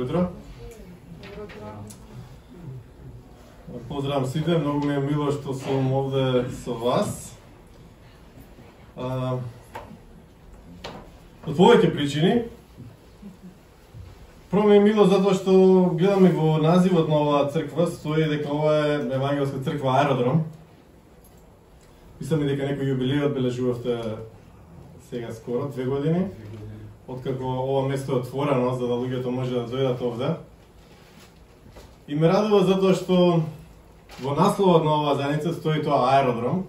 утро. Поздравам сите, многу ми е мило што сум овде со вас. Од повеќе причини. Прво ми е мило затоа што гледам и во називот на оваа црква стои дека ова е Евангелска црква Аеродром. Мислам и дека некој јубилеј одбележувавте сега скоро, 2 години, откако ова место е отворено за да луѓето може да дојдат овде. И ме радува затоа што во насловот на оваа заедница стои тоа Аеродром.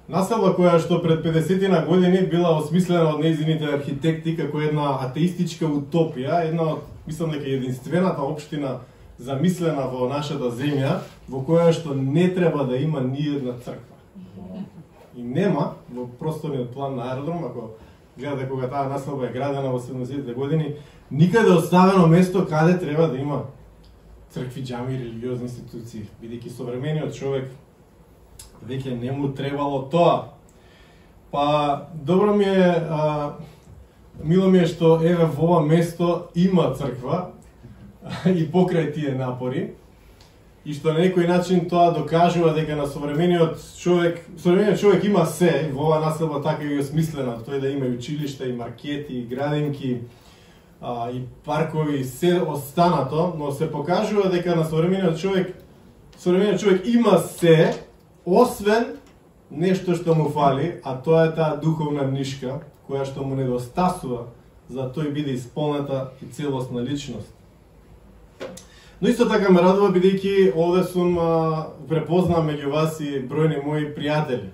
Населба која што пред 50 години била осмислена од нејзините архитекти како една атеистичка утопија, една, мислам дека единствената општина замислена во нашата земја, во која што не треба да има ни една црква. И нема во просторниот план на Аеродром, ако гледате кога таа населба е градена во 70-те години, никаде оставено место каде треба да има цркви, џами, религиозни институции, бидејќи современиот човек веќе не му требало тоа. Па добро ми е, мило ми е што еве во ова место има црква и покрај тие напори, и што на некој начин тоа докажува дека на современиот човек има се, во оваа населба така и осмислена, тој да има и училишта, и маркети, и градинки, и паркови, се останато, но се покажува дека на современиот човек има се, освен нешто што му фали, а тоа е таа духовна нишка, која што му недостасува за да тој биде исполнета и целосна личност. Но исто така ме радува бидејќи овде сум препознам меѓу вас и бројни мои пријатели.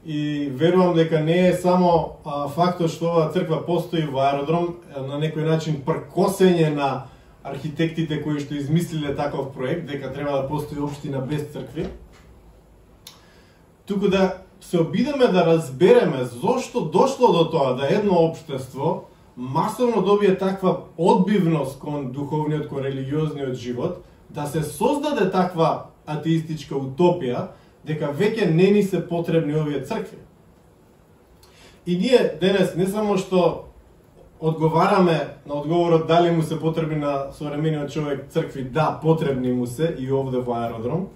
И верувам дека не е само фактот што оваа црква постои во Аеродром на некој начин пркосење на архитектите кои што измислиле таков проект, дека треба да постои општина без цркви, туку да се обидеме да разбереме зошто дошло до тоа да едно општество масовно добие таква одбивност кон духовниот, кон религиозниот живот, да се создаде таква атеистичка утопија, дека веќе не ни се потребни овие цркви. И ние денес не само што одговараме на одговорот дали му се потребни на современиот човек цркви, да, потребни му се и овде во Аеродром,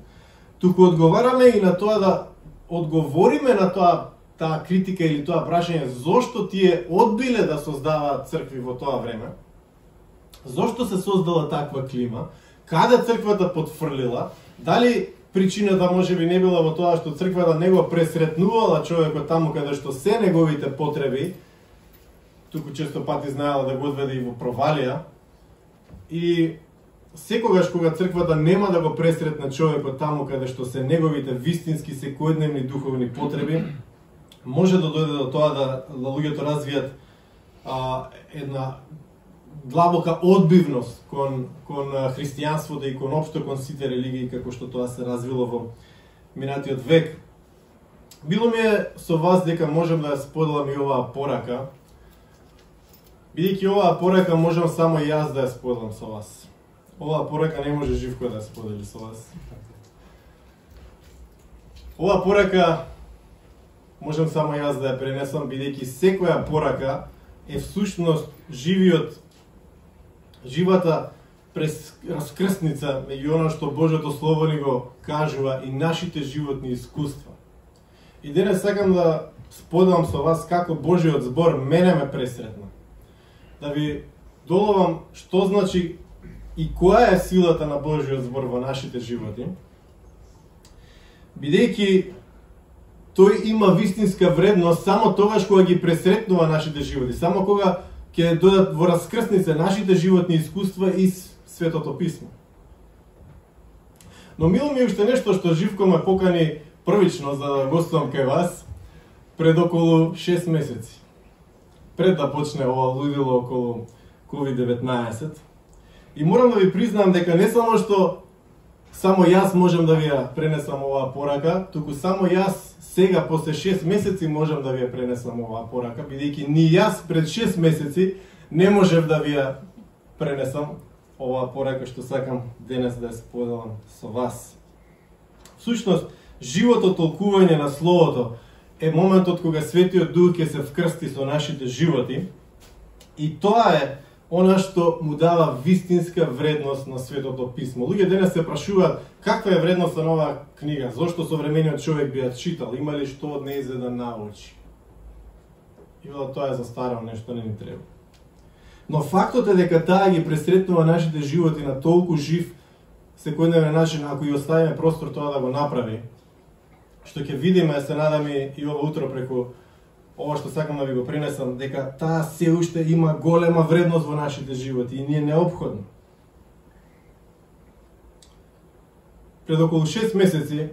туку одговараме и на тоа да одговориме на таа критика или тоа прашање зошто тие одбиле да создаваат цркви во тоа време, зошто се создала таква клима, каде црквата потфрлила, дали причината можеби не била во тоа што црквата не го пресретнувала човекот таму каде што се неговите потреби, туку често пати знаела да го одведе и во провалија, и секогаш кога црквата нема да го пресретне човекот таму каде што се неговите вистински секојдневни духовни потреби, може да дојде до тоа да луѓето развијат една длабока одбивност кон христијанството и кон општо кон сите религии како што тоа се развило во минатиот век. Било ми е со вас дека можам да ја споделам и оваа порака, бидејќи оваа порака можам само јас да ја споделам со вас. Оваа порака не може Живко да ја сподели со вас. Оваа порака можам само јас да ја пренесам, бидејќи секоја порака е всушност живата раскрсница меѓу она што Божјото Слово ни го кажува и нашите животни искуства. И денес сакам да споделам со вас како Божјиот збор мене ме пресретна. Да ви доловам што значи и која е силата на Божјиот збор во нашите животи, бидејќи тој има вистинска вредност само тогаш кога ги пресретнува нашите животи, само кога ќе додат во раскрсница нашите животни искуства и Светото Писмо. Но мило ми е уште нешто што Живко ме покани првично за да гостувам кај вас пред околу 6 месеци. Пред да почне ова лудило околу COVID-19. И морам да ви признам дека не само што само јас можам да ви ја пренесам оваа порака, туку само јас сега после 6 месеци можам да ви ја пренесам оваа порака, бидејќи ни јас пред 6 месеци не можев да ви ја пренесам оваа порака што сакам денес да ја споделам со вас. Всушност, живото толкување на Словото е моментот кога Светиот Дух ќе се вкрсти со нашите животи, и тоа е она што му дава вистинска вредност на Светото Писмо. Луѓе денес се прашуваат каква е вредноста на оваа книга, зошто современиот човек би ја читал, има ли што од неја за да научи. И тоа е застарало нешто, не ни треба. Но фактот е дека таа ги пресретнува нашите животи на толку жив секојдневен начин, ако и оставиме простор тоа да го направи, што ќе видиме, се надаме и ова утро преку ова што сакам да ви го пренесам, дека таа се уште има голема вредност во нашите животи и ни е неопходно. Пред околу 6 месеци,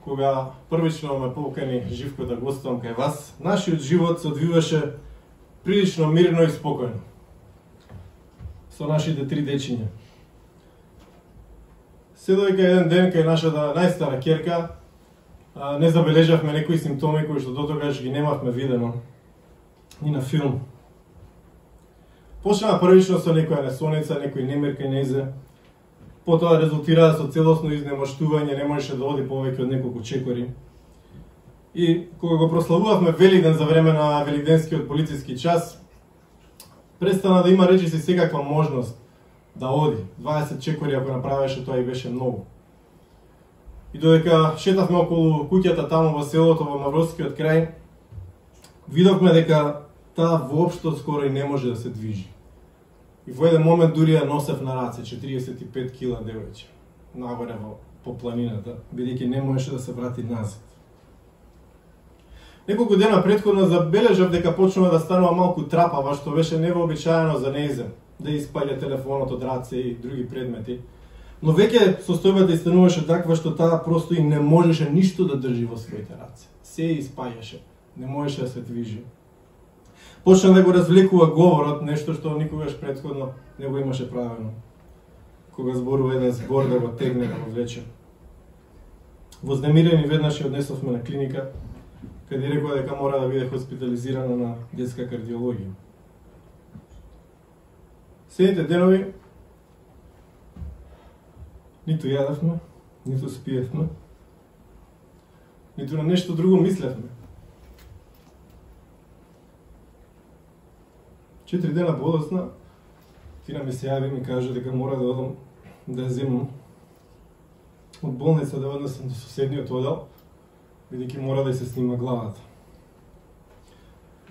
кога првично ме покани Живко да гостувам кај вас, нашиот живот се одвиваше прилично мирно и спокојно. Со нашите 3 дечиња. Се додека еден ден кај нашата најстара ќерка, не забележавме некои симптоми кои што дотогаш ги немавме видено ни на филм. Почнаа првично со некоја несоница, некој немир кај незе, потоа резултираа со целосно изнемоштување, не можеше да оди повеќе од неколку чекори. И кога го прославувавме Великден за време на великденскиот полициски час, престана да има речиси секаква можност да оди. 20 чекори ако направеше, тоа и беше многу. И додека шетавме околу куќата таму во селото, во Мавроскиот крај, видовме дека таа воопшто скоро и не може да се движи. И во еден момент дури ја носев на раце, 45 кила девојче, нагоре по планината, бидејќи не можеше да се врати назад. Неколку дена претходно забележав дека почнува да станува малку трапава, што беше невообичаено за нејзе, да испаѓа телефонот од раце и други предмети. Но веќе состојбата стануваше таква што таа просто и не можеше ништо да држи во своите раце. Се испаѓаше, не можеше да се движи. Почна да го развлекува говорот, нешто што никогаш претходно не го имаше правено. Кога зборува еден збор да го тегне, да го влече. Вознемирени веднаш ја однесовме на клиника, каде рекоа дека мора да биде хоспитализирана на детска кардиологија. Следните денови ниту јадавме, ниту спиевме, ниту на нешто друго мислевме. 4 дена подоцна, Тина ми се јави и ми каже дека мора да одам да ја земам од болница, да однесам до соседниот одел, бидејќи мора да се снима главата.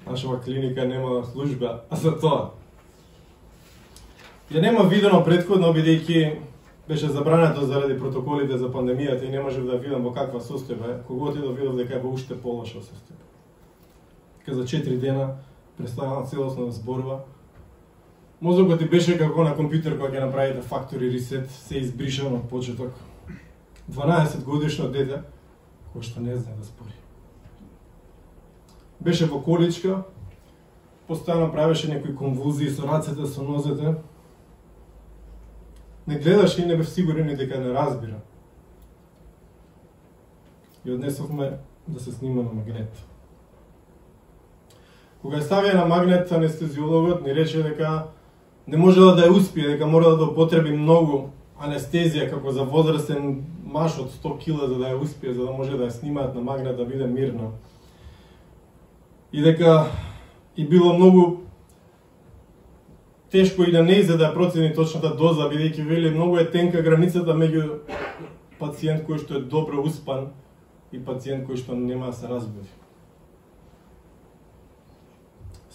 Нашава клиника нема служба за тоа. Ја нема видено претходно, бидејќи беше забрането заради протоколите за пандемијата и не можев да видам во каква состојба. Кога отидов видов дека е во уште полоша состојба. Дека за 4 дена престанала целосно да зборува. Мозокот ти беше како на компјутер кога ќе направите factory reset, се избришано од почеток. 12 годишно дете, кој што не знае да збори. Беше во количка, постојано правеше некои конвулзии со рацете, со нозете. Не гледаше и не бев сигурен дека не разбира. И однесовме да се снима на магнет. Кога ја ставија на магнет, анестезиологот ни рече дека не можела да ја успие, дека мора да употреби многу анестезија како за возрастен маж од 100 кила за да ја успие, за да може да ја снимаат на магнет да биде мирна. И дека и било многу тешко и да не изе да процени точната доза, бидејќи вели многу е тенка границата меѓу пациент кој што е добро успан и пациент кој што нема да се разбуди.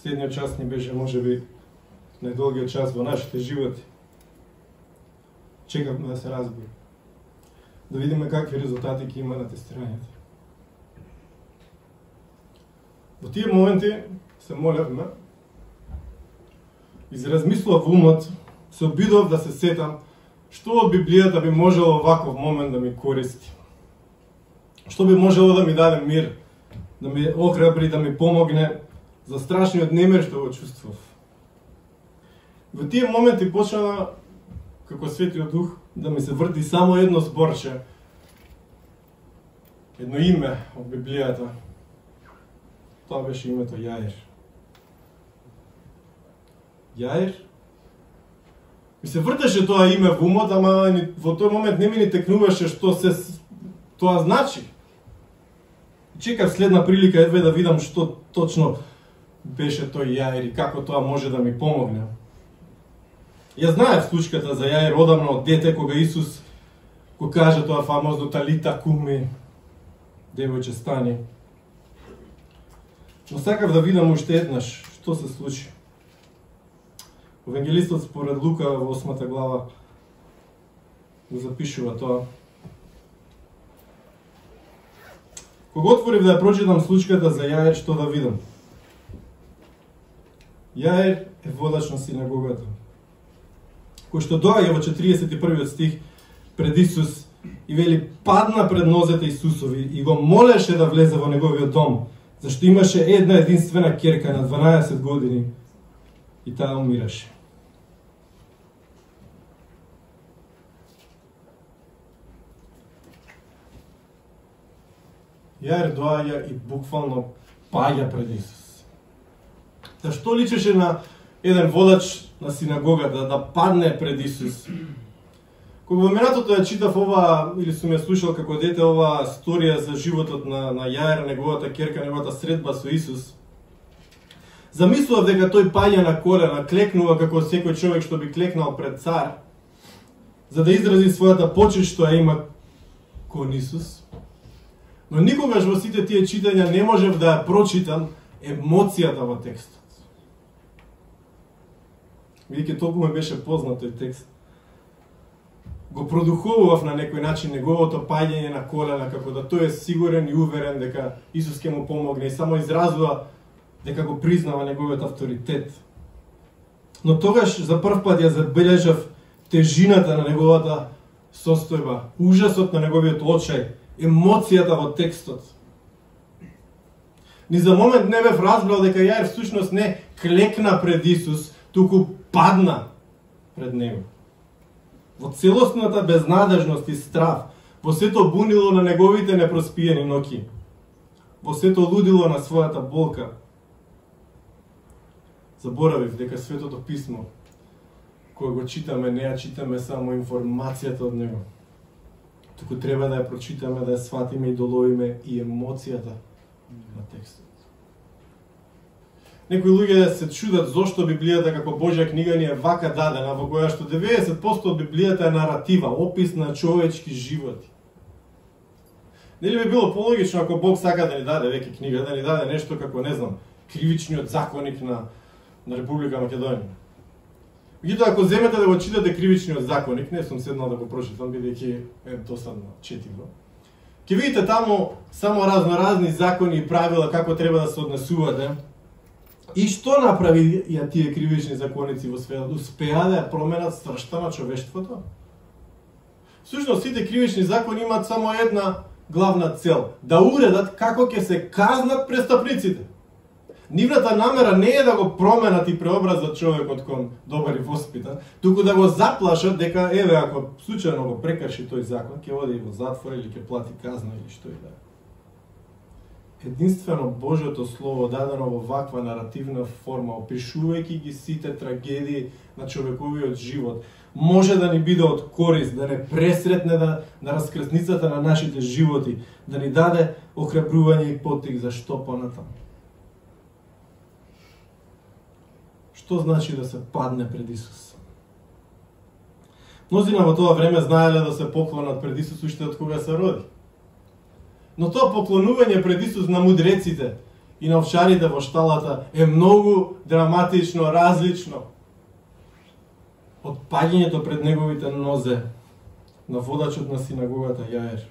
Следниот час ни беше можеби најдолгиот час во нашите животи. Чекавме да се разбуди. Да видиме какви резултати ќе има на тестирањето. Во тие моменти се молевме, изразмислував умот, се обидов да се сетам што од Библијата би можело ваков момент да ми користи. Што би можело да ми даде мир, да ми охрабри, да ми помогне за страшниот немир што го чувствував. Во тие моменти почна како Светиот Дух да ми се врти само едно зборче, едно име од Библијата. Тоа беше името Јаир. Јаир? Ми се вртеше тоа име во умот, ама во тој момент не ми ни текнуваше што се тоа значи. Чекав следна прилика едве да видам што точно беше тој Јаир и како тоа може да ми помогне. Ја знаев случката за Јаир одамна од дете, кога Исус го каже тоа фамозно талита куми, девојче стани. Но сакав да видам уште еднаш што се случи. Евангелистот според Лука во 8 глава го запишува тоа. Кога отворив да ја прочитам случката за Јаир, што да видам? Јаир е водач на синагогата, кој што доаѓа во 41 стих пред Исус и вели падна пред нозете Исусови и го молеше да влезе во неговиот дом, зашто имаше една единствена ќерка на 12 години и таа умираше. Јаир доаѓа и буквално паѓа пред Исус. Та што личеше на еден водач на синагогата да падне пред Исус? Кога во минатото ја читав ова, или сум ја слушал како дете ова сторија за животот на Јаир, неговата ќерка, неговата средба со Исус, замислував дека тој паѓа на колена, клекнува како секој човек што би клекнал пред цар, за да изрази својата почит што ја има кон Исус. Но никогаш во сите тие читања не можев да ја прочитам емоцијата во текстот. Бидејќи толку ме беше познат тој текст, го продухував на некој начин неговото паѓање на колена, како да тој е сигурен и уверен дека Исус ќе му помогне и само изразува дека го признава неговиот авторитет. Но тогаш за прв пат ја забележав тежината на неговата состојба, ужасот на неговиот очај, емоцијата во текстот. Ни за момент не бев разбрал дека Јаир всушност не клекна пред Исус, туку падна пред него. Во целосната безнадежност и страв, во сето бунило на неговите непроспиени ноќи, во сето лудило на својата болка, заборавив дека Светото Писмо, кога го читаме, не ја читаме само информацијата од него, туку треба да ја прочитаме, да ја сватиме и доловиме и емоцијата на текстот. Некои луѓе се чудат зошто Библијата како Божја книга ни е вака дадена, во која што 90% од Библијата е наратива, опис на човечки животи. Нели би било пологично ако Бог сака да ни даде веќе книга, да ни даде нешто како, не знам, кривичниот законник на Република Македонија. Меѓутоа, ако земете да го читате кривичниот законник, не сум седнал да го прочитам, бидејќи е досадно четиво, ќе видите таму само разноразни закони и правила како треба да се однесувате. И што направи ја тие кривични законници во светот? Успеа да ја променат сршта на човештвото? Всушност, сите кривични закони имаат само една главна цел – да уредат како ќе се казнат престапниците. Нивната намера не е да го променат и преобразат човекот кон добар и воспитан, туку да го заплашат дека, еве, ако случајно го прекрши тој закон, ќе оди во затвор или ќе плати казна или што и да е. Единствено Божјото Слово, дадено во ваква наративна форма, опишувајќи ги сите трагедии на човековиот живот, може да ни биде од корист, да не пресретне на раскрсницата на нашите животи, да ни даде охрабрување и поттик за што понатаму. Што значи да се падне пред Исус? Мнозина во тоа време знаеле да се поклонат пред Исус уште од кога се роди. Но тоа поклонување пред Исус на мудреците и на овчарите во шталата е многу драматично различно од паѓањето пред неговите нозе на водачот на синагогата Јаир.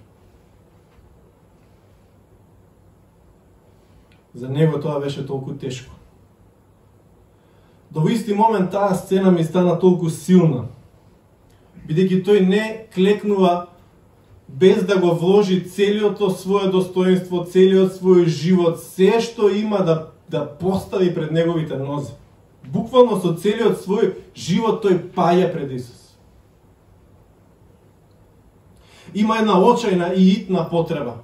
За него тоа беше толку тешко. До исти момент таа сцена ми стана толку силна, бидејќи тој не клекнува без да го вложи целиото свое достоинство, целиот свој живот, се што има да постави пред неговите нозе. Буквално со целиот свој живот тој паѓа пред Исус. Има една очајна и итна потреба.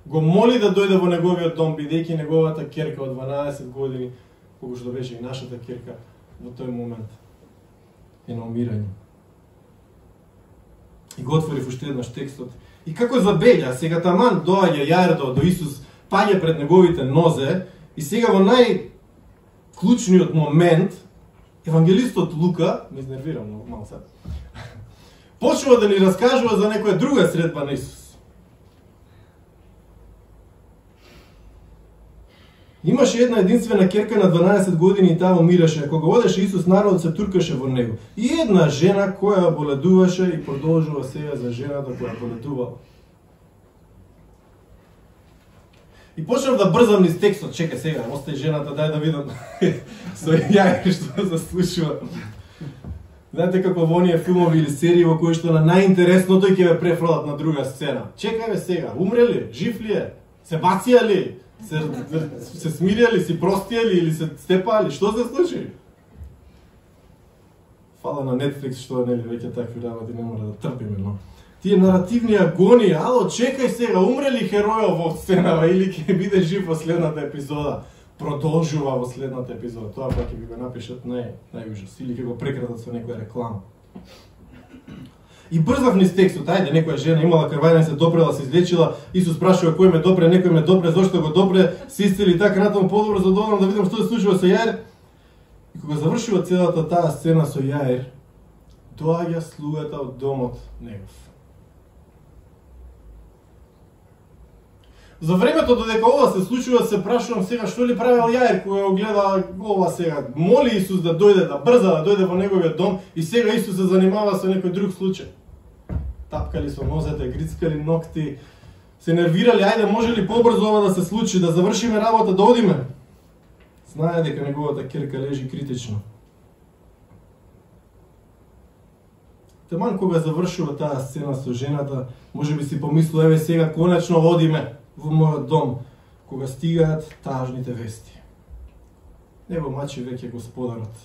Го моли да дојде во неговиот дом, бидејќи неговата ќерка од 12 години, колку што беше и нашата ќерка, во тој момент е на умирање. И го отворив уште еднаш текстот. И како забелја, сега таман доаѓа Јаир до Исус, паѓа пред неговите нозе, и сега во најклучниот момент евангелистот Лука, ме изнервирам многу малце, почнува да ни раскажува за некоја друга средба на Исус. Имаше една единствена керка на 12 години и таа умираше, кога одеше Исус народот се туркаше во него. И една жена која боледуваше и продолжува сега за жената која боледувала. И почнав да брзам низ текстот, чекај сега, остај жената, дај да видам со јај што се случува. Знаете како во оние филмови или серии во кои што на најинтересното ќе ве префрлат на друга сцена. Чекај ве сега, умре ли, жив ли е, се бација ли, се смирија ли, си простија ли или се степаа ли, што се случи? Фала на Netflix што нели веќе такви работи не мора да трпиме, но тие наративни агонии, ало, чекај сега, умре ли херојот во сценава или ќе биде жив во следната епизода? Продолжува во следната епизода. Тоа пак ќе ви го напишат најужас или ќе го прекратат со некоја реклама. И брзав низ текстот, ајде, некоја жена имала крварење, се допрела, се излечила, Исус прашува кој ме допре, некој ме допре, зошто го допре, се исцели така натаму подобро за да да видам што се случува со Јаир. И кога завршува целата таа сцена со Јаир, доаѓа слугата од домот негов. За времето додека ова се случува, се прашувам сега што ли правил Јаир кога го гледа ова сега. Моли Исус да дојде, да брза да дојде во неговиот дом и сега Исус се занимава со некој друг случај. Тапкали со нозете, грицкали ногти, се нервирали, ајде може ли побрзо ова да се случи, да завршиме работа, да одиме. Знае дека неговата керка лежи критично. Таман кога завршува таа сцена со жената, може би си помислил, еве сега конечно одиме во мојот дом, кога стигаат тажните вести. Не го мачи веќе Господарот.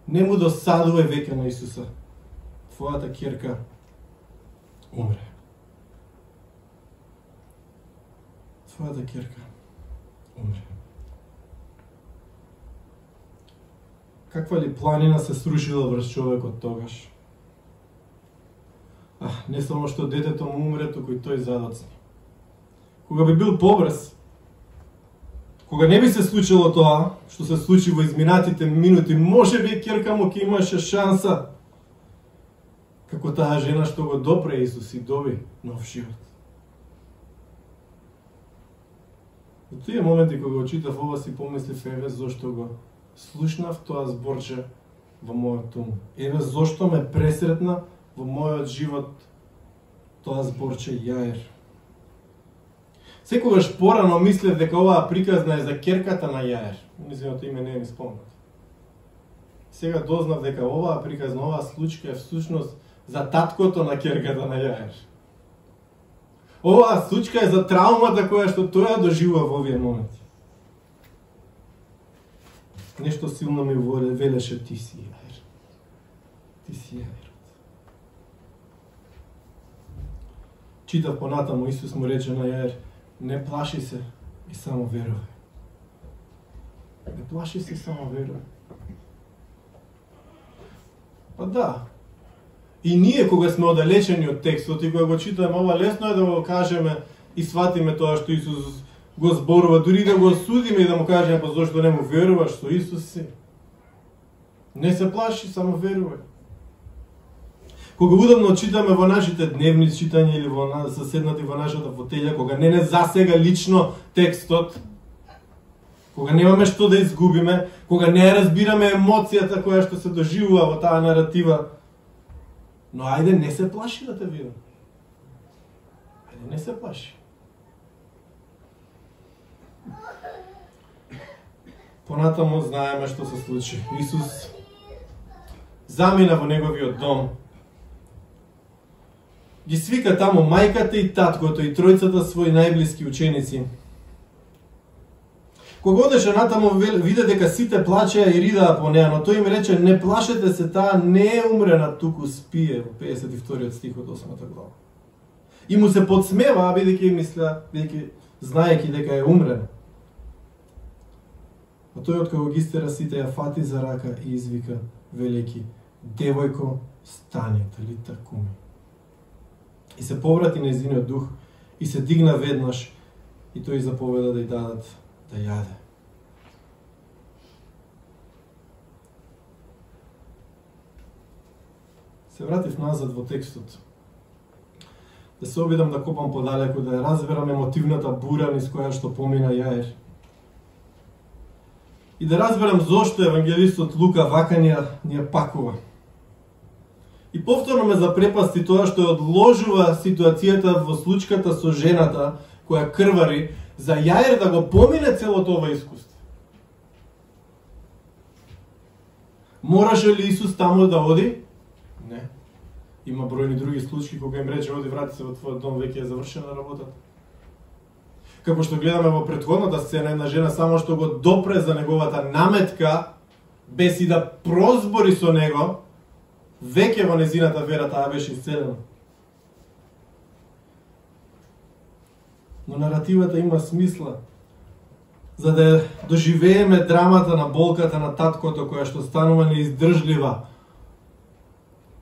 Не му досадува веќе на Исуса. Твојата керка умре. Твојата керка умре. Каква ли планина се срушила врз човекот тогаш? Не само што детето му умре, туку и тој задоцни. Кога би бил побрз, кога не би се случило тоа, што се случи во изминатите минути, може би керка му ќе имаше шанса, како таа жена што го допре Исус и доби нов живот. Во тие моменти кога го читав ова си помислив, еве зошто го слушнав тоа зборче во мојот ум. Еве зошто ме пресретна во мојот живот тоа зборче Јаир. Секогаш порано мислев дека оваа приказна е за керката на Јаир. Низиното име не ми спомнат. Сега дознав дека оваа приказна, оваа случка е всушност за таткото на керката на Јаир. Оваа случка е за траумата која што тој ја доживува во овие моменти. Нешто силно ми велеше, ти си Јаир. Ти си Јаир. Читав понатаму, Исус му рече на Јаир, не плаши се и само верувај. Не плаши се и само верувај. Па да. И ние кога сме оддалечени од текстот и кога го читаме ова, лесно е да го кажеме и сватиме тоа што Исус го зборува, дури да го судиме и да му кажеме па зошто не му веруваш со Исус си. Не се плаши, само верувај. Кога удобно читаме во нашите дневни читања или во заседнати во нашата фотелја, кога не засега лично текстот, кога немаме што да изгубиме, кога не разбираме емоцијата која што се доживува во таа наратива, но ајде не се плаши да те видам. Ајде не се плаши. Понатаму знаеме што се случи. Исус замина во неговиот дом. Ги свика таму мајката и таткото и тројцата своји најблиски ученици. Кога одеше натаму, виде дека сите плачеа и ридаа по неа, но тој им рече, не плашете се, таа не е умрена, туку спие, во 52 стих од 8 глава. И му се подсмева, бидејќи мисля, бидејќи знаејќи дека е умрена. А тој откако ги стера сите, ја фати за рака и извика, велики, девојко, стани, талита куми. И се поврати нејзиниот дух и се дигна веднаш и тој заповеда да ја дадат да јаде. Се вратив назад во текстот. Да се обидам да копам подалеку, да ја разберам емотивната бура низ која што помина Јаир. И да разберам зошто евангелистот Лука вака ни ја пакува. И повторно ме запрепасти тоа што ја одложува ситуацијата во случката со жената која крвари, за Јаир да го помине целото ова искуство. Мораше ли Исус таму да оди? Не. Има бројни други случаи кога им рече оди врати се во твојот дом, веќе е завршена работата. Како што гледаме во претходната сцена, една жена само што го допре за неговата наметка, без и да прозбори со него, веќе во незината вера таа беше исцелена. Но наративата има смисла, за да доживееме драмата на болката на таткото која што станува неиздржлива,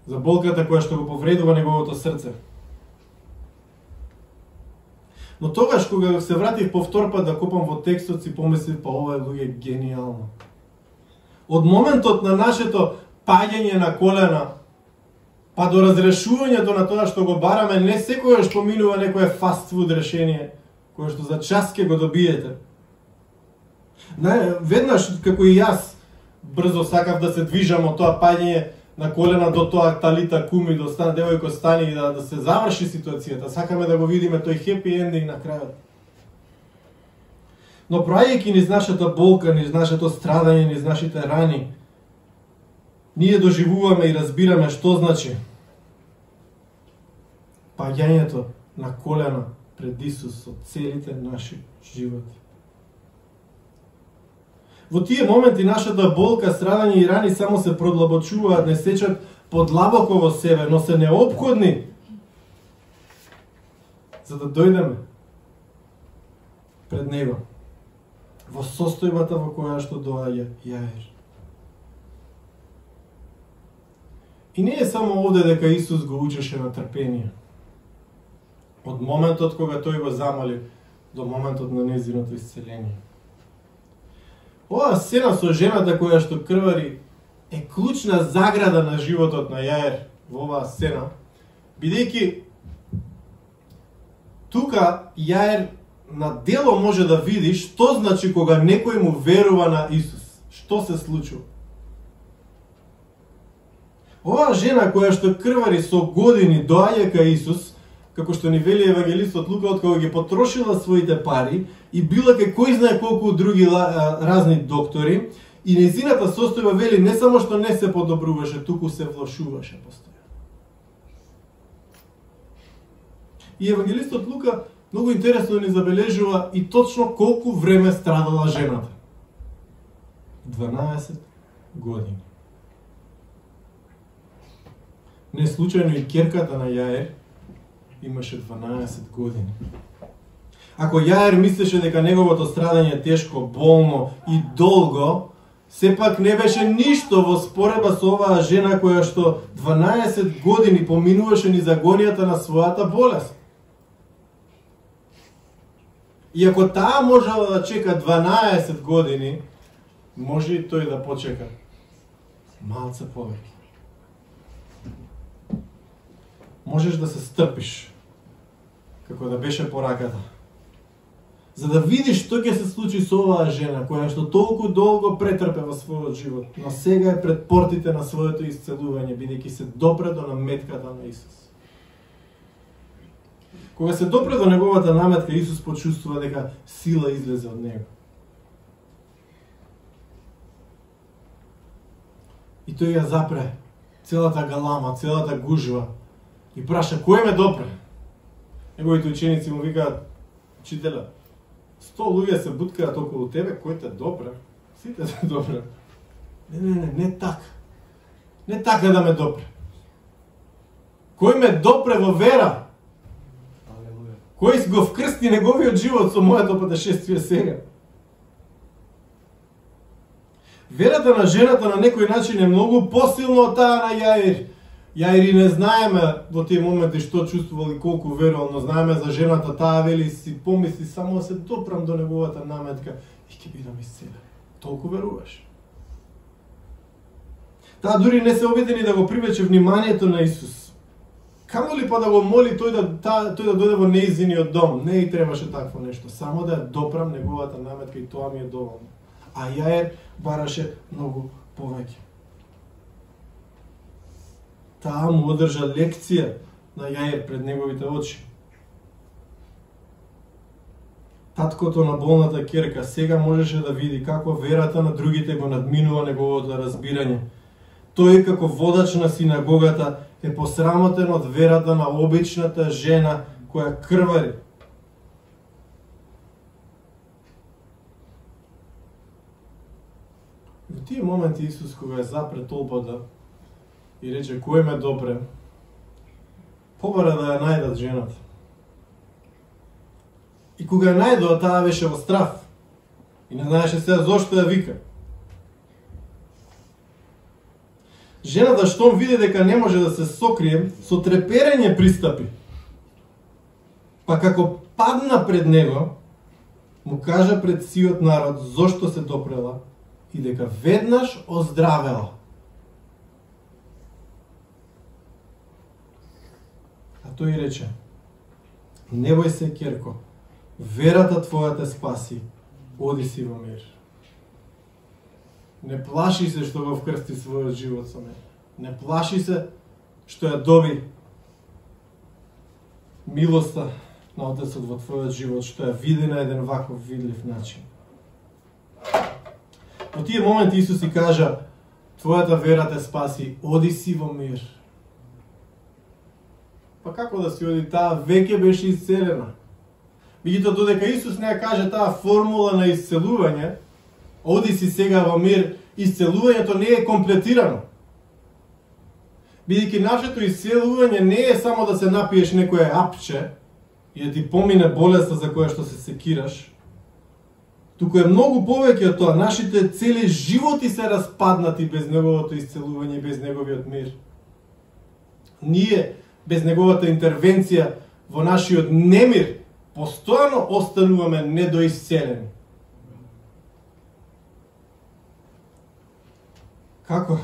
за болката која што го повредува неговото срце. Но тогаш кога се вратив повтор пат да копам во текстот, си помислив, па ова е луѓе гениално. Од моментот на нашето паѓање на колена, па до разрешувањето на тоа што го бараме, не секојаш поминува некое фастфуд решение, кое што за час ќе го добиете. Веднаш, како и јас, брзо сакав да се движам од тоа паѓање на колена до тоа талита куми, до стан девојко стани и да се заврши ситуацијата. Сакаме да го видиме тој хепи ендинг на крајот. Но проаѓајќи низ нашата болка, низ нашето страдање, низ нашите рани, ние доживуваме и разбираме што значи паѓањето на колена пред Исус од целите наши животи. Во тие моменти нашата болка, страдање и рани само се продлабочуваат, не сечат подлабоко во себе, но се неопходни за да дојдеме пред Него во состојбата во која што доаѓа Јаир. И не е само овде дека Исус го учеше на трпение. Од моментот кога тој го замоли до моментот на незиното исцеление. Ова сцена со жената која што крвари е клучна заграда на животот на Јаир во оваа сцена, бидејќи тука Јаир на дело може да види што значи кога некој му верува на Исус. Што се случува? Оваа жена која што крвари со години доаѓа кај Исус, како што ни вели евангелистот Лука, откога ги потрошила своите пари и била кај кој знае колку други разни доктори, и незината состојба вели не само што не се подобруваше, туку се влошуваше постојано. И евангелистот Лука многу интересно ни забележува и точно колку време страдала жената. 12 години. Не случајно и ќерката на Јаир имаше 12 години. Ако Јаир мислеше дека неговото страдање е тешко, болно и долго, сепак не беше ништо во споредба со оваа жена која што 12 години поминуваше низ агонијата на својата болест. И ако таа можела да чека 12 години, може и тој да почека малце повеќе. Можеш да се стрпиш, како да беше пораката, за да видиш што ќе се случи со оваа жена, која што толку долго претрпе во својот живот, но сега е пред портите на своето исцелување, бидејќи се допре до наметката на Исус. Кога се допре до неговата наметка, Исус почувствува дека сила излезе од него. И тој ја запре целата галама, целата гужва и праша, кој ме допре? Неговите ученици му викаат, учителя, 100 луѓе се буткаат околу тебе, кој те допре? Сите те допре. Не така. Не така да ме допре. Кој ме допре во вера? Кој го вкрсти неговиот живот со моето патешествие сега? Верата на жената на некој начин е многу посилна од таа на Јаир. Јаир и не знаеме во тие моменти што чувствувал и колку верувал, но знаеме за жената, таа вели си помисли само се допрам до неговата наметка и ќе бидам исцелен. Толку веруваш. Таа дури не се обиди ни да го привлече вниманието на Исус. Камо ли па да го моли тој да дојде во нејзиниот дом? Не и требаше такво нешто, само да ја допрам неговата наметка и тоа ми е доволно. А Јаир бараше многу повеќе. Таа му одржа лекција на Јаир пред неговите очи. Таткото на болната ќерка сега можеше да види како верата на другите го надминува неговото разбирање. Тој како водач на синагогата е посрамотен од верата на обичната жена која крвари. Во тие моменти Исус кога е запред толпата и рече кој ме допре, побара да ја најдат жената. И кога ја најдоа, таа беше во страв и не знаеше сега зошто ја вика. Жената штом види дека не може да се сокрие, со треперење пристапи. Па како падна пред него, му кажа пред сиот народ зошто се допрела и дека веднаш оздравела. А тој рече: не бој се, ќерко, верата твоја те спаси, оди си во мир. Не плаши се што го вкрсти својот живот со мене. Не плаши се што ја доби милоста на Отецот во твојот живот, што ја види на еден ваков видлив начин. Во тие моменти Исус си кажа: твојата вера те спаси, оди си во мир. Па како да си оди, таа веќе беше исцелена. Меѓутоа, додека Исус не ја каже таа формула на исцелување, оди си сега во мир, исцелувањето не е комплетирано. Бидејќи нашето исцелување не е само да се напиеш некое апче и да ти помине болеста за која што се секираш, туку е многу повеќе од тоа. Нашите цели животи се распаднати без неговото исцелување и без неговиот мир. Ние, без неговата интервенција во нашиот немир, постојано остануваме недоисцелени. Како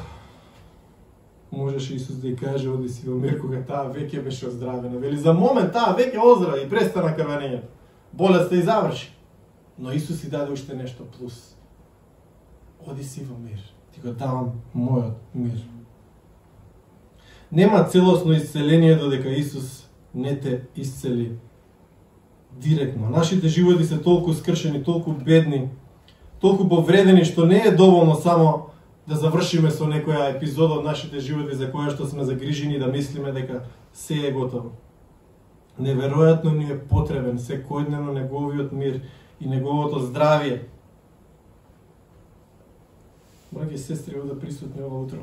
можеше Исус да ја каже оди си во мир кога таа веќе беше оздравена? Вели за момент таа веќе оздрави и престана крварењето. Болеста и заврши. Но Исус си даде уште нешто плюс. Оди си во мир. Ти го давам мојот мир. Нема целосно исцеление додека Исус не те исцели директно. Нашите животи се толку скршени, толку бедни, толку повредени, што не е доволно само да завршиме со некоја епизода од нашите животи за која што сме загрижени да мислиме дека се е готово. Неверојатно ни е потребен секојдневно неговиот мир и неговото здравје. Браќи и сестри, овде присутни ова утро.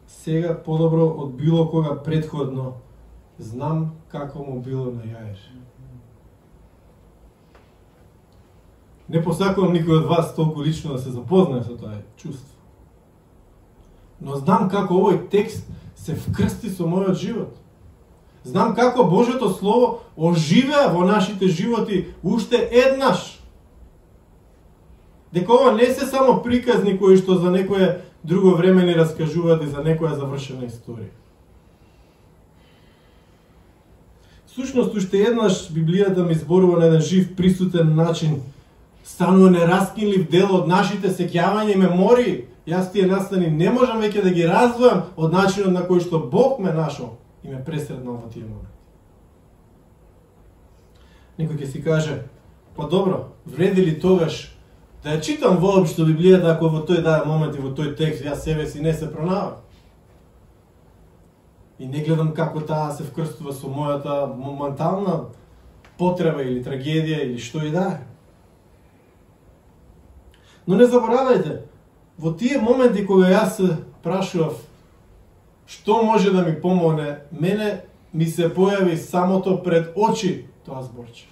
Сега подобро од било кога претходно знам како му било на Јаир. Не посакувам никој од вас толку лично да се запознае со тоа чувство. Но знам како овој текст се вкрсти со мојот живот. Знам како Божјото Слово оживеа во нашите животи уште еднаш. Дека ова не се само приказни кои што за некое друго време ни раскажуваат и за некоја завршена историја. Сушност, уште еднаш Библијата ми зборува на еден жив, присутен начин. Станува нераскинлив дел од нашите сеќавања и мемории. Јас тие настани не можам веќе да ги раздвојам од начинот на кој што Бог ме нашол и ме пресретнал во тие моменти. Некој ќе си каже: па добро, вреди ли тогаш да ја читам воопшто Библијата ако во тој даден момент и во тој текст јас себе си не се пронаоѓам? И не гледам како таа се вкрстува со мојата моментална потреба или трагедија или што и да е. Но не заборавајте, во тие моменти кога јас се прашував што може да ми помогне, мене ми се појави самото пред очи тоа зборче.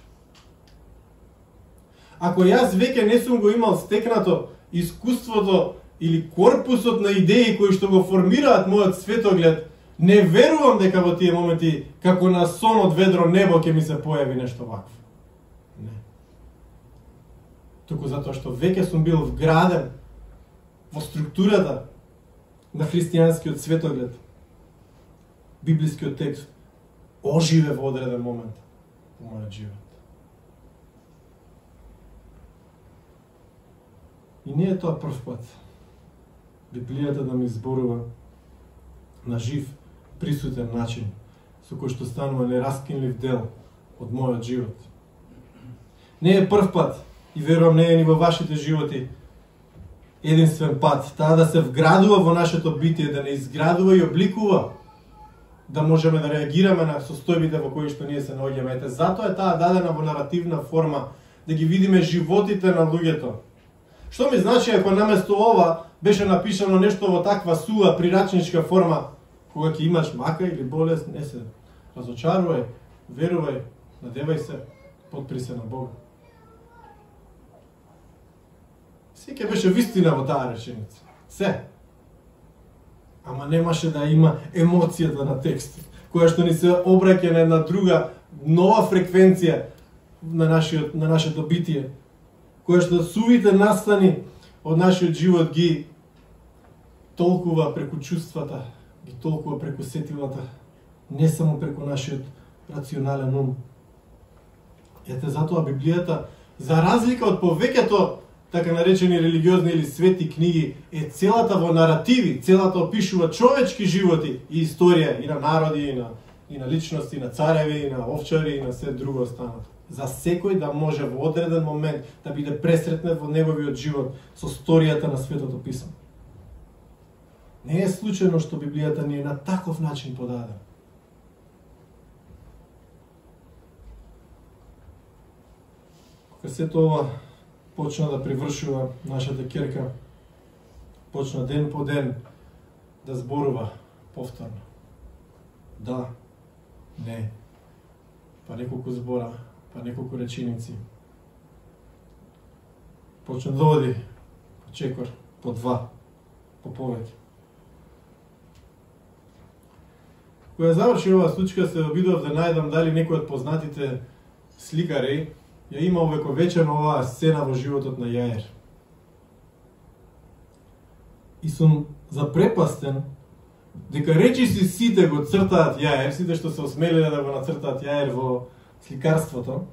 Ако јас веќе не сум го имал стекнато искуството или корпусот на идеи кои што го формираат мојот светоглед, не верувам дека во тие моменти, како на сон од ведро небо, ќе ми се појави нешто вакво. Не. Туку затоа што веќе сум бил вграден во структурата на христијанскиот светоглед, библискиот текст оживе во одреден момент во мојот живот. И не е тоа прв пат Библијата да ми зборува на жив, присутен начин, со кој што станува нераскинлив дел од мојот живот. Не е прв пат, и верувам не е ни во вашите животи, единствен пат, таа да се вградува во нашето битие, да не изградува и обликува, да можеме да реагираме на состојбите во кои што ние се наоѓаме. Ете, затоа е таа дадена во наративна форма, да ги видиме животите на луѓето. Што ми значи ако наместо ова беше напишано нешто во таква суа прирачничка форма, кога ќе имаш мака или болест, не се разочарувај, верувај, надевај се, потпри се на Бога. Се ќе беше вистина во таа реченица. Се. Ама немаше да има емоцијата на текстот, која што ни се обраќа на една друга, нова фреквенција на нашето битие, која што сувите настани од нашиот живот ги толкува преку чувствата, ги толкува преку сетивата, не само преку нашиот рационален ум. Ете, затоа Библијата, за разлика од повеќето така наречени религиозни или свети книги, е целата во наративи, целата опишува човечки животи и историја и на народи, и на личности, и на цареви, и на овчари, и на се друго останато. За секој да може во одреден момент да биде пресретнет во неговиот живот со сторијата на Светото Писмо. Не е случајно што Библијата ни е на таков начин подадена. Кога сето ова почна да привршува нашата ќерка, почна ден по ден да зборува повторно. Да, не, па неколку збора, па неколку реченици. Почна да оди по чекор, по два, по повеќе. Кога заврши оваа случка, се обидов да најдам дали некој од познатите сликари ја има увековечено оваа сцена во животот на Јаир. И сум запрепастен дека речиси сите го цртаат Јаир, сите што се осмелиле да го нацртаат Јаир во сликарството,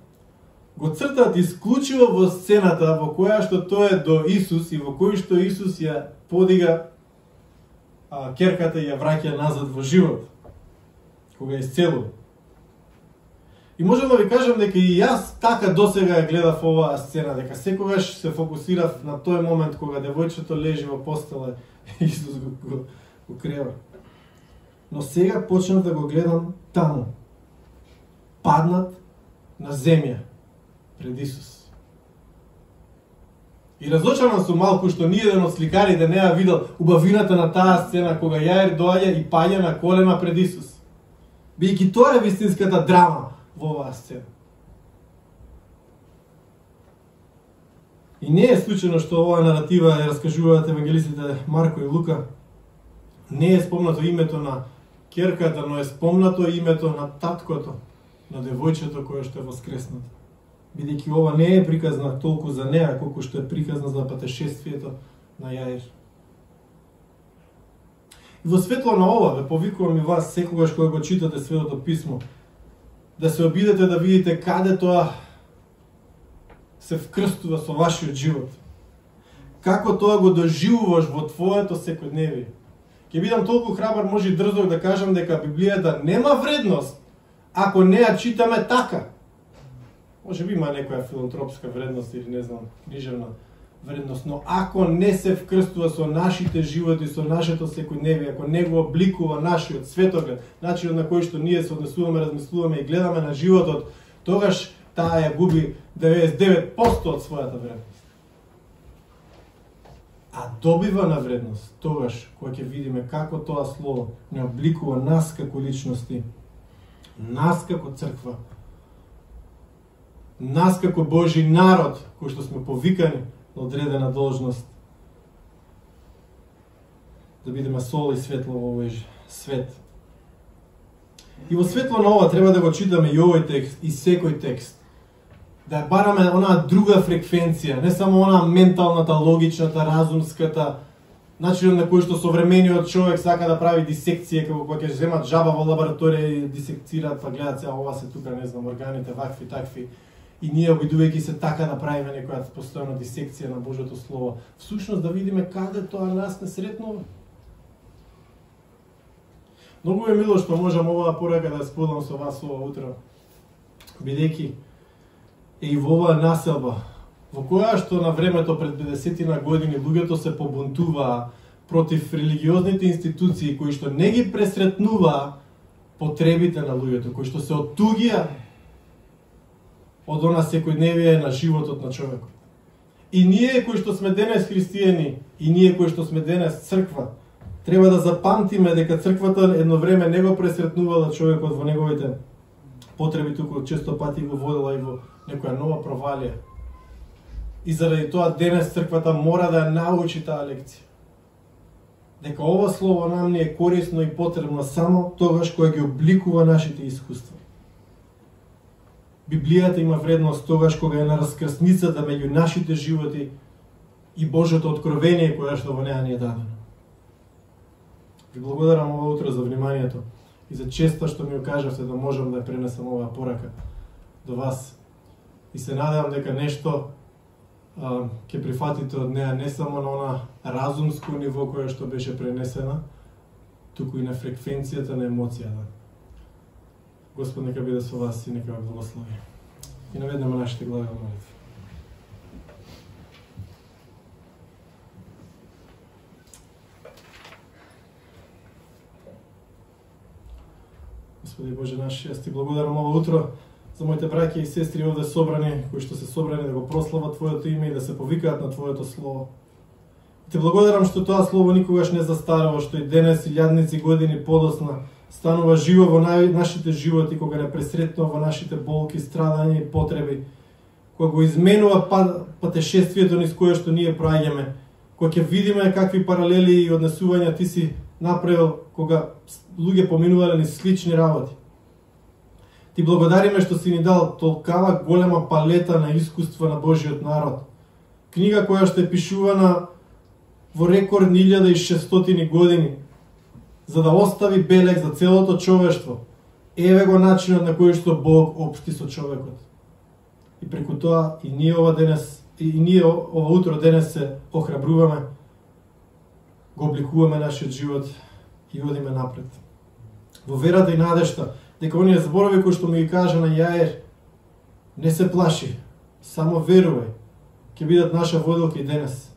го цртаат исклучиво во сцената во која што тој е до Исус и во кој што Исус ја подига ќерката и ја враќа назад во живот, кога ја исцелува. И можам да ви кажам дека и јас така досега ја гледав оваа сцена, дека секогаш се фокусирав на тој момент кога девојчето лежи во постела и Исус го крева. Но сега почнав да го гледам таму, паднат на земја пред Исус. И разочаран сум малку што ни еден од сликарите не ја видел убавината на таа сцена кога Јаир доаѓа и паѓа на колена пред Исус. Бидејќи тоа е вистинската драма во оваа сцена. И не е случајно што оваа наратива ја раскажуваат евангелистите Марко и Лука. Не е спомнато името на ќерката, но е спомнато името на таткото, на девојчето кое што е воскреснато. Бидејќи ова не е приказна толку за неа, колку што е приказна за патешествието на Јаир. И во светло на ова, ве повикувам и вас секогаш кога го читате Светото Писмо, да се обидете да видите каде тоа се вкрстува со вашиот живот. Како тоа го доживуваш во твоето секојдневие. Ќе бидам толку храбар, може и дрзок да кажам дека Библијата нема вредност ако не ја читаме така. Може би има некоја филантропска вредност или не знам, книжевна вредност, но ако не се вкрстува со нашите животи, со нашето секојдневие, ако не го обликува нашиот светоглед, начинот на кој што ние се однесуваме, размислуваме и гледаме на животот, тогаш таа ја губи 99% од својата вредност. А добива на вредност тогаш кога ќе видиме како тоа слово не обликува нас како личности, нас како црква, нас како Божи народ, кој што сме повикани на одредена должност, да бидеме сол и светло во овој свет. И во светло на ова треба да го читаме и овој текст, и секој текст. Да бараме онаа друга фреквенција, не само онаа менталната, логичната, разумската, начинот на кој што современиот човек сака да прави дисекција, како кога ќе земат жаба во лабораторија и дисекцираат, па гледаат се, ова се тука, не знам, органите, вакви, такви. И ние обидувајќи се така да правиме некоја постојана дисекција на Божјото Слово, всушност да видиме каде тоа нас не сретнува. Многу е мило што можам оваа порака да споделам со вас ова утро, бидејќи е и во оваа населба, во која што на времето пред 50 години луѓето се побунтуваа против религиозните институции кои што не ги пресретнуваа потребите на луѓето, кои што се оттугија од она секојдневие на животот на човекот. И ние кои што сме денес христијани, и ние кои што сме денес црква, треба да запамтиме дека црквата едно време не го пресретнувала човекот во неговите потреби, туку често пати го водела и во некоја нова провалија. И заради тоа денес црквата мора да ја научи таа лекција. Дека ова слово нам ни е корисно и потребно само тогаш кога ги обликува нашите искуства. Библијата има вредност тогаш кога е на раскрсницата меѓу нашите животи и Божјото откровение кое што во неа ни е дадено. Ви благодарам ова утро за вниманието и за честа што ми ја кажавте да можам да ја пренесам оваа порака до вас. И се надевам дека нешто ќе прифатите од неа не само на она разумско ниво кое што беше пренесена, туку и на фреквенцијата на емоцијата. Господ нека биде со вас и нека ве благослови. И наведнеме нашите глави во молитва. Господи Боже наш, јас ти благодарам ова утро за моите браќа и сестри овде собрани, кои што се собрани да го прослават Твоето име и да се повикаат на Твоето Слово. И те благодарам што тоа Слово никогаш не застарува, што и денес, илјадници години подосна, станува живо во нашите животи, кога не пресретнува во нашите болки, страдања и потреби, кога го изменува патешествието низ кое што ние праѓаме, кога ќе видиме какви паралели и однесувања ти си направил, кога луѓе поминувале низ слични работи. Ти благодариме што си ни дал толкава голема палета на искуства на Божиот народ. Книга која што е пишувана во рекордни 1600 години, за да остави белег за целото човештво. Еве го начинот на кој што Бог општи со човекот. И преку тоа и ние ова утро денес се охрабруваме, го обликуваме нашиот живот и одиме напред. Во верата и надежта дека оние зборови кои што ми ги кажа на Јаир, не се плаши, само верувај, ќе бидат наша воделка и денес.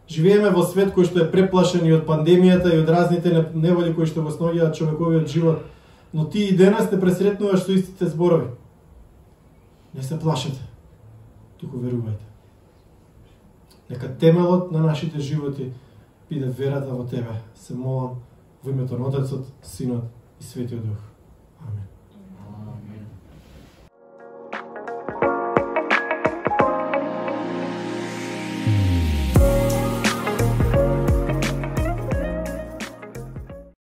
Живееме во свет кој што е преплашен и од пандемијата и од разните неволи кои што го сноѓаат човековиот живот, но ти и денес не пресретнуваш со истите зборови. Не се плашете, туку верувајте. Нека темелот на нашите животи биде верата во Тебе. Се молам во името на Отецот, Синот и Светиот Дух. Амин.